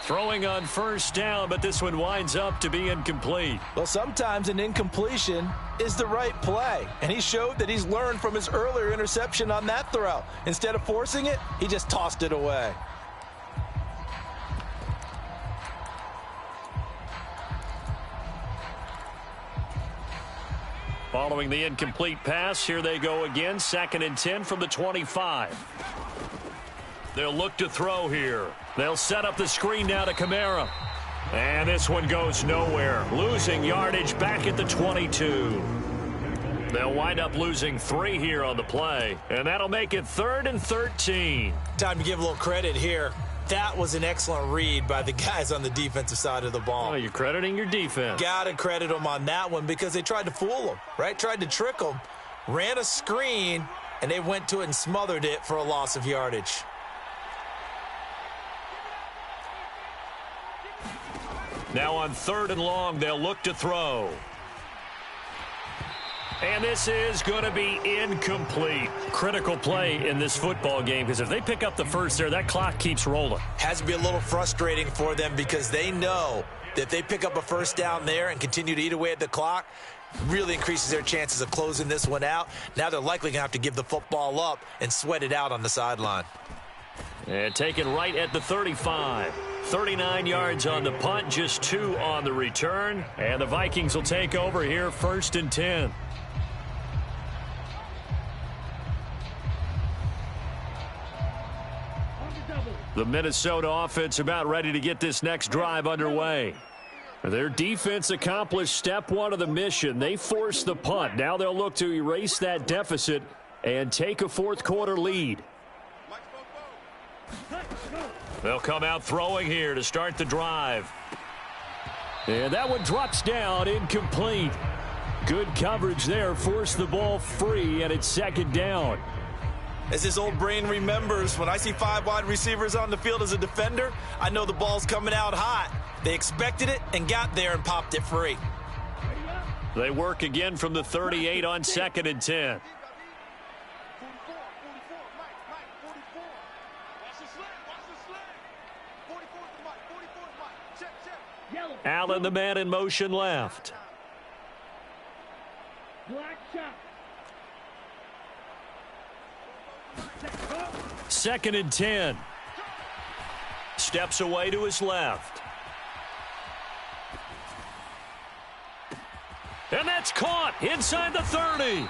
Throwing on 1st down, but this one winds up to be incomplete. Well, sometimes an incompletion is the right play, and he showed that he's learned from his earlier interception on that throw. Instead of forcing it, he just tossed it away. Following the incomplete pass, here they go again. 2nd and 10 from the 25. They'll look to throw here. They'll set up the screen now to Kamara. And this one goes nowhere. Losing yardage back at the 22. They'll wind up losing 3 here on the play. And that'll make it 3rd and 13. Time to give a little credit here. That was an excellent read by the guys on the defensive side of the ball. Oh, you're crediting your defense. Got to credit them on that one because they tried to fool them, right? Tried to trick them. Ran a screen, and they went to it and smothered it for a loss of yardage. Now on 3rd and long, they'll look to throw. And this is going to be incomplete. Critical play in this football game because if they pick up the first there, that clock keeps rolling. Has to be a little frustrating for them because they know that if they pick up a first down there and continue to eat away at the clock, really increases their chances of closing this one out. Now they're likely going to have to give the football up and sweat it out on the sideline. And taken right at the 35. 39 yards on the punt, just 2 on the return. And the Vikings will take over here 1st and 10. The Minnesota offense about ready to get this next drive underway. Their defense accomplished step 1 of the mission. They forced the punt. Now they'll look to erase that deficit and take a 4th quarter lead. They'll come out throwing here to start the drive. And that one drops down, incomplete. Good coverage there, forced the ball free, and it's 2nd down. As his old brain remembers, when I see 5 wide receivers on the field as a defender, I know the ball's coming out hot. They expected it and got there and popped it free. They work again from the 38 on 2nd and 10. 44, Mike, 44. Watch the slant, watch the slant. 44 to Mike, 44 to Mike. Check. Allen, the man in motion left. Black shot. 2nd and 10. Steps away to his left. And that's caught inside the 30.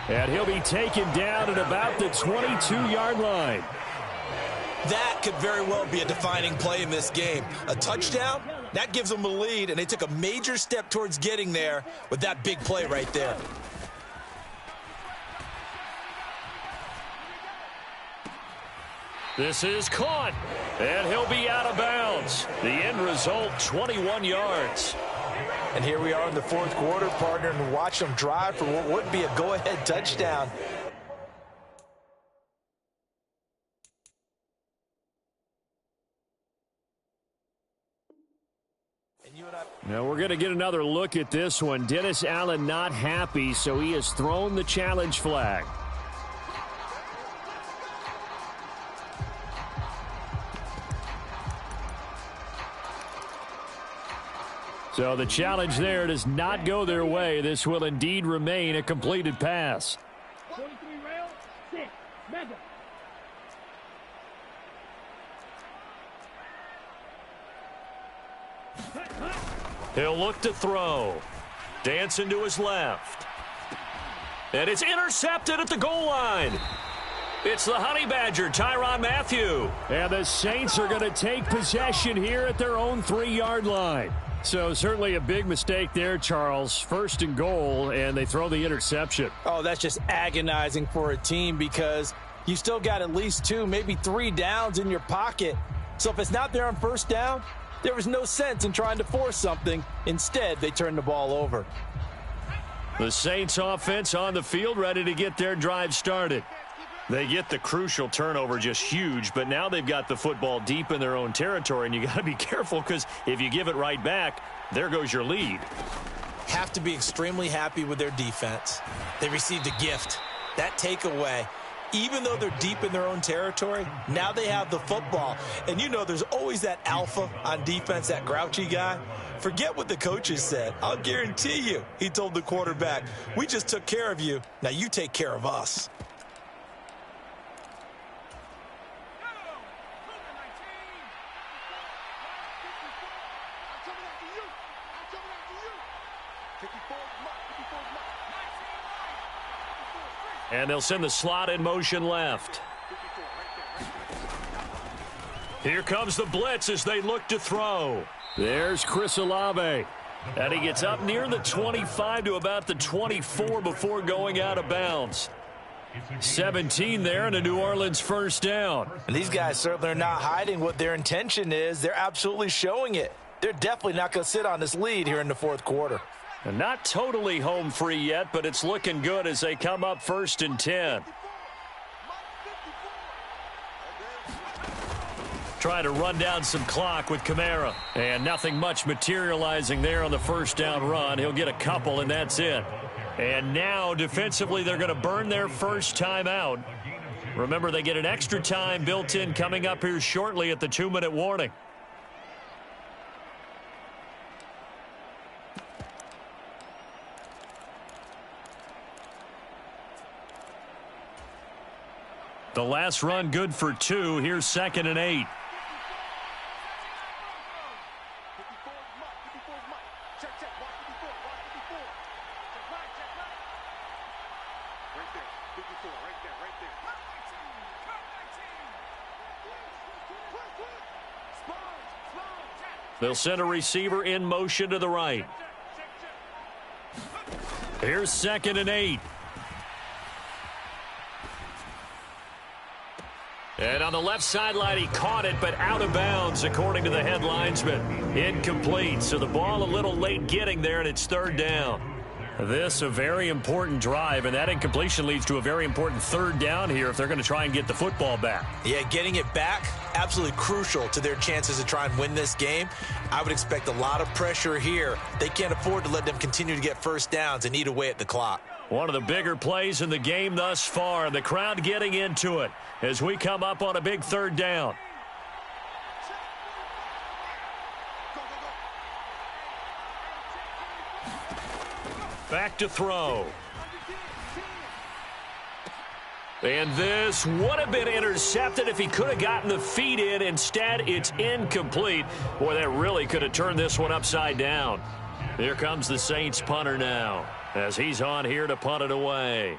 And he'll be taken down at about the 22-yard line. That could very well be a defining play in this game. A touchdown, that gives them a lead, and they took a major step towards getting there with that big play right there. This is caught, and he'll be out of bounds. The end result, 21 yards. And here we are in the 4th quarter, partner, and watch them drive for what would be a go-ahead touchdown. Now we're going to get another look at this one. Dennis Allen not happy, so he has thrown the challenge flag. So the challenge there does not go their way. This will indeed remain a completed pass. 43 rail, 6, Mega. He'll look to throw. Dancing to his left. And it's intercepted at the goal line. It's the Honey Badger, Tyrann Mathieu. And the Saints are going to take possession here at their own 3-yard line. So certainly a big mistake there, Charles. 1st and goal, and they throw the interception. Oh, that's just agonizing for a team because you still got at least 2, maybe 3 downs in your pocket. So if it's not there on 1st down, there was no sense in trying to force something. Instead, they turned the ball over. The Saints offense on the field ready to get their drive started. They get the crucial turnover, just huge, but now they've got the football deep in their own territory, and you got to be careful because if you give it right back, there goes your lead. Have to be extremely happy with their defense. They received a gift. That takeaway, even though they're deep in their own territory, now they have the football. And you know there's always that alpha on defense, that grouchy guy. Forget what the coaches said. I'll guarantee you, he told the quarterback, we just took care of you. Now you take care of us. And they'll send the slot in motion left. Here comes the blitz as they look to throw. There's Chris Olave. And he gets up near the 25 to about the 24 before going out of bounds. 17 there and a New Orleans first down. And these guys certainly are not hiding what their intention is. They're absolutely showing it. They're definitely not going to sit on this lead here in the fourth quarter. And not totally home free yet, but it's looking good as they come up 1st and 10. Trying to run down some clock with Kamara. And nothing much materializing there on the first down run. He'll get a couple, and that's it. And now, defensively, they're going to burn their first time out. Remember, they get an extra time built in coming up here shortly at the 2-minute warning. The last run good for 2. Here's 2nd and 8. They'll send a receiver in motion to the right. Here's 2nd and 8. And on the left sideline, he caught it, but out of bounds, according to the head linesman. Incomplete, so the ball a little late getting there, and it's 3rd down. This a very important drive, and that incompletion leads to a very important 3rd down here if they're going to try and get the football back. Yeah, getting it back, absolutely crucial to their chances to try and win this game. I would expect a lot of pressure here. They can't afford to let them continue to get first downs and eat away at the clock. One of the bigger plays in the game thus far, and the crowd getting into it as we come up on a big 3rd down. Back to throw. And this would have been intercepted if he could have gotten the feet in. Instead, it's incomplete. Boy, that really could have turned this one upside down. Here comes the Saints punter now as he's on here to punt it away.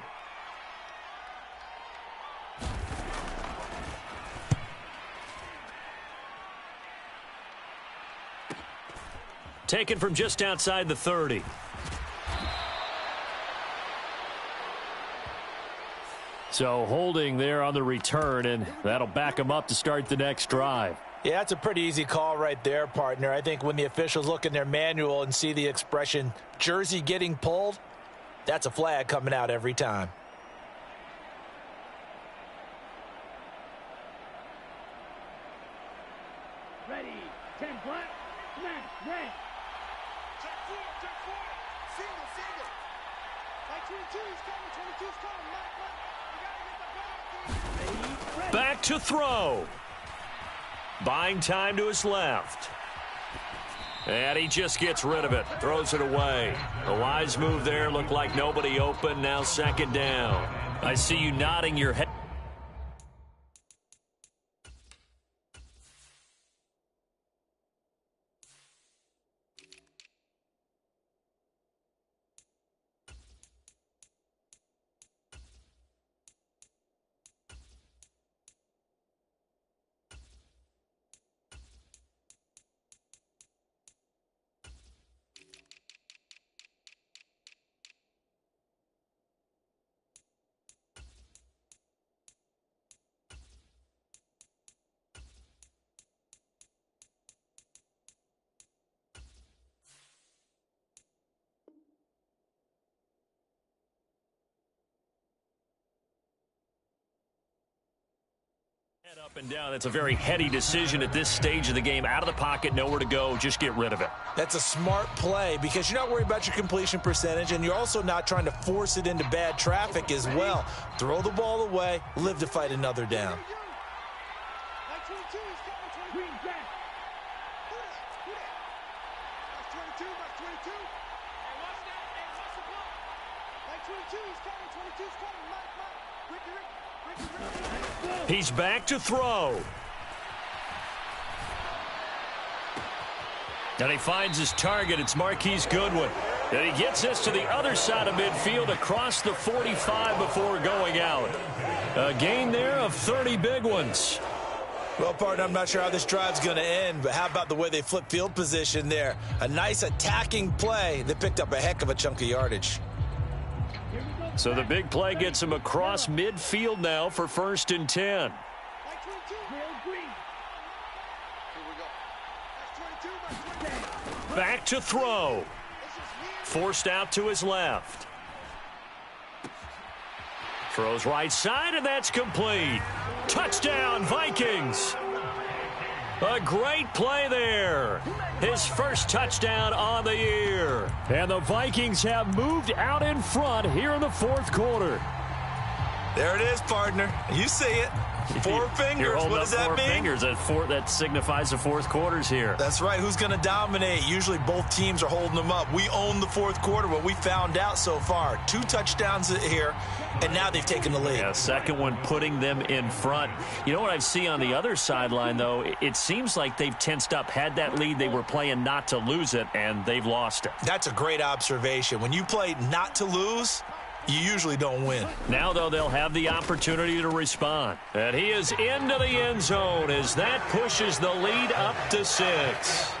Taken from just outside the 30. So holding there on the return, and that'll back him up to start the next drive. Yeah, that's a pretty easy call right there, partner. I think when the officials look in their manual and see the expression jersey getting pulled, that's a flag coming out every time. Ready. 10 black. Snap. Red. Check 4. Single. 22's coming. 22's coming. Mike. We gotta get the ball. Back to throw. Buying time to his left. And he just gets rid of it. Throws it away. A wise move there. Looked like nobody open. Now 2nd down. I see you nodding your head. Up and down. That's a very heady decision at this stage of the game. Out of the pocket, nowhere to go. Just get rid of it. That's a smart play because you're not worried about your completion percentage, and you're also not trying to force it into bad traffic as well. Throw the ball away, live to fight another down. Mike 22's coming. Green back. Who that? That's 22. That's 22. Hey, watch that. Hey, watch the block. Mike 22's coming. 22's coming. Mike. Ricky. He's back to throw. And he finds his target. It's Marquise Goodwin. And he gets this to the other side of midfield across the 45 before going out. A gain there of 30 big ones. Well, partner, I'm not sure how this drive's going to end, but how about the way they flip field position there? A nice attacking play. They picked up a heck of a chunk of yardage. So the big play gets him across midfield now for 1st and 10. Back to throw. Forced out to his left. Throws right side, and that's complete. Touchdown, Vikings. A great play there. His first touchdown on the year. And the Vikings have moved out in front here in the 4th quarter. There it is, partner. You see it. 4 fingers. You're holding what up does that 4 mean? fingers. That signifies the 4th quarter's here. That's right. Who's going to dominate? Usually both teams are holding them up. We own the 4th quarter, what we found out so far. 2 touchdowns here, and now they've taken the lead. Yeah, second one putting them in front. You know what I see on the other sideline, though? It seems like they've tensed up, had that lead. They were playing not to lose it, and they've lost it. That's a great observation. When you play not to lose, you usually don't win. Now, though, they'll have the opportunity to respond. And he is into the end zone as that pushes the lead up to 6.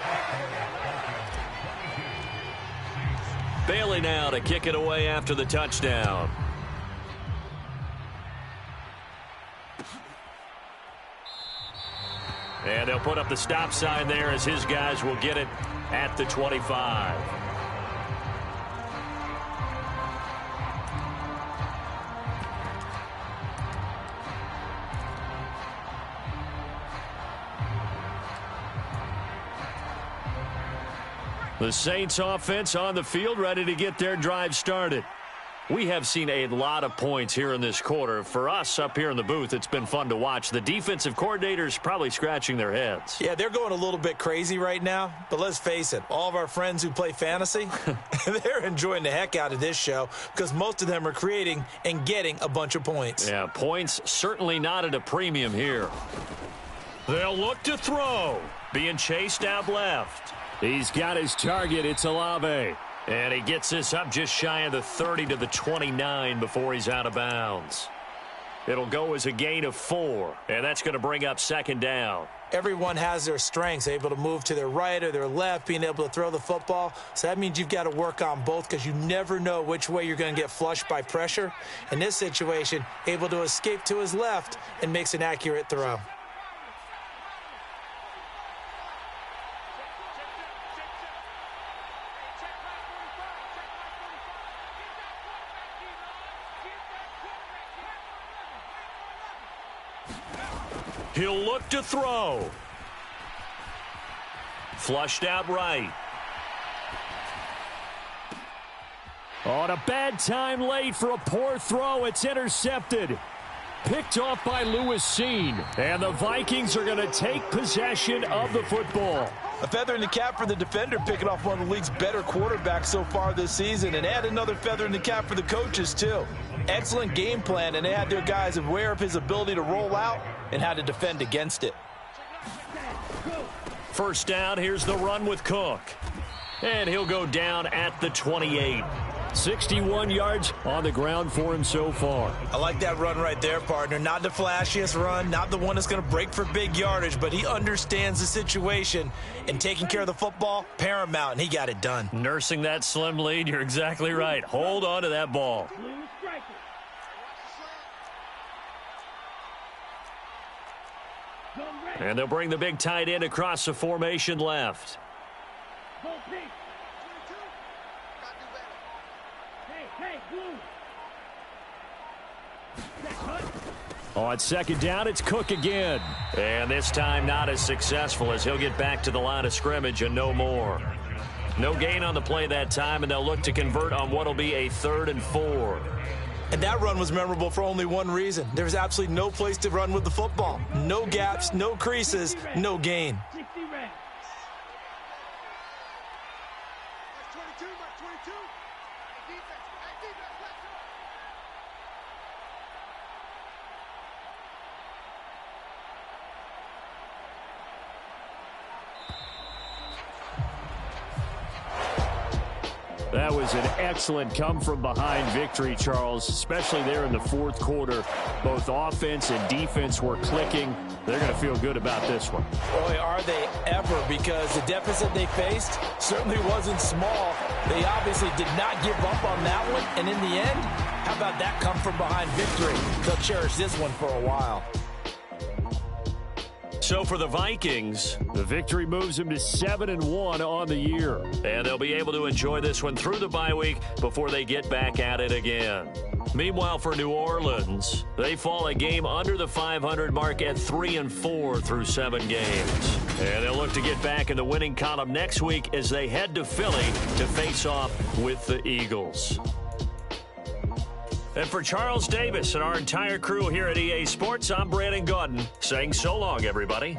Bailey now to kick it away after the touchdown. And they'll put up the stop sign there as his guys will get it at the 25. The Saints offense on the field, ready to get their drive started. We have seen a lot of points here in this quarter. For us up here in the booth, it's been fun to watch. The defensive coordinators probably scratching their heads. Yeah, they're going a little bit crazy right now. But let's face it, all of our friends who play fantasy, they're enjoying the heck out of this show because most of them are creating and getting a bunch of points. Yeah, points certainly not at a premium here. They'll look to throw. Being chased out left. He's got his target. It's Olave. And he gets this up just shy of the 30 to the 29 before he's out of bounds. It'll go as a gain of 4, and that's going to bring up 2nd down. Everyone has their strengths, able to move to their right or their left, being able to throw the football. So that means you've got to work on both because you never know which way you're going to get flushed by pressure. In this situation, able to escape to his left and makes an accurate throw. He'll look to throw. Flushed out right. On a bad time late for a poor throw. It's intercepted. Picked off by Lewis Seen. And the Vikings are going to take possession of the football. A feather in the cap for the defender, picking off one of the league's better quarterbacks so far this season, and add another feather in the cap for the coaches, too. Excellent game plan, and they had their guys aware of his ability to roll out and how to defend against it. First down, here's the run with Cook. And he'll go down at the 28. 61 yards on the ground for him so far. I like that run right there, partner. Not the flashiest run, not the one that's going to break for big yardage, but he understands the situation, and taking care of the football, paramount, and he got it done. Nursing that slim lead, you're exactly right. Hold on to that ball. And they'll bring the big tight end across the formation left. On 2nd down, it's Cook again. And this time not as successful as he'll get back to the line of scrimmage and no more. No gain on the play that time, and they'll look to convert on what will be a 3rd and 4. And that run was memorable for only one reason. There was absolutely no place to run with the football. No gaps, no creases, no gain. That was an excellent come-from-behind victory, Charles, especially there in the fourth quarter. Both offense and defense were clicking. They're going to feel good about this one. Boy, are they ever, because the deficit they faced certainly wasn't small. They obviously did not give up on that one, and in the end, how about that come-from-behind victory? They'll cherish this one for a while. So for the Vikings, the victory moves them to 7-1 on the year. And they'll be able to enjoy this one through the bye week before they get back at it again. Meanwhile, for New Orleans, they fall a game under the 500 mark at 3-4 through 7 games. And they'll look to get back in the winning column next week as they head to Philly to face off with the Eagles. And for Charles Davis and our entire crew here at EA Sports, I'm Brandon Gaudin saying so long, everybody.